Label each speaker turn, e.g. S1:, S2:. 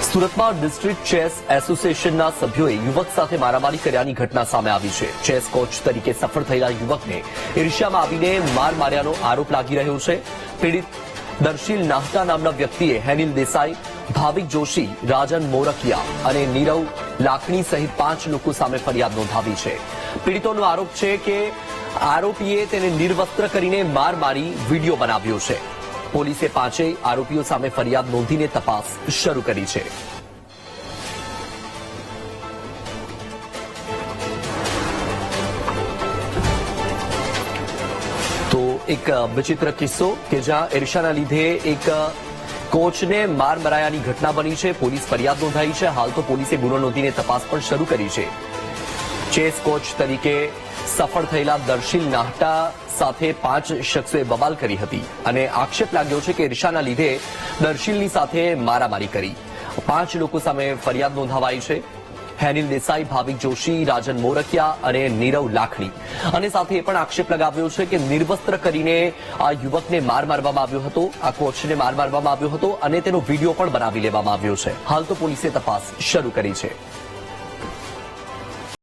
S1: સુરતમાં district chess એસોસિએશનના સભ્યોએ યુવક સાથે મારામારી કર્યાની ઘટના સામે આવી છે. ચેસ કોચ તરીકે સફળ થયેલા યુવકને ઈર્ષ્યામાં આવીને માર માર્યાનો આરોપ લાગી રહ્યો છે. પીડિત દર્શીલ નાહટા નામના વ્યક્તિએ હેનિલ દેસાઈ, ભાવિક જોશી, રાજન મોરકિયા અને નીરવ લાખણી સહિત 5 લોકો સામે ફરિયાદ નોંધાવી છે. પીડિતોનો આરોપ છે કે આરોપીએ તેને નિર્વસ્ત્ર કરીને માર મારી વિડીયો બનાવ્યો છે. પોલીસે 5 આરોપીઓ સામે ફરિયાદ નોંધીને તપાસ શરૂ કરી છે. તો એક વિચિત્ર કિસ્સો કે જ્યાં ઈર્ષાના લીધે એક કોચને માર મરાયાની ઘટના બની છે. પોલીસ ફરિયાદ નોંધાઈ છે. હાલ તો પોલીસે ગુનો નોંધીને તપાસ પણ શરૂ કરી છે. ચેસ કોચ તરીકે સફળ થયેલા દર્શીલ નાહટા સાથે 5 શખ્સોએ બબાલ કરી હતી અને આક્ષેપ લાગ્યો છે કે ઈર્ષાના લીધે દર્શીલની સાથે મારામારી કરી. 5 લોકો સામે ફરિયાદ નોંધાવાઈ છે. હેનિલ દેસાઈ, ભાવિક જોશી, રાજન મોરકિયા અને નીરવ લાખણી. અને સાથે એ પણ આક્ષેપ લગાવ્યો છે કે નિર્વસ્ત્ર કરીને આ યુવકને માર મારવામાં આવ્યો હતો, આ કોચને માર મારવામાં આવ્યો હતો અને તેનો વિડીયો પણ બનાવી લેવામાં આવ્યો છે. હાલ તો પોલીસે તપાસ શરૂ કરી છે.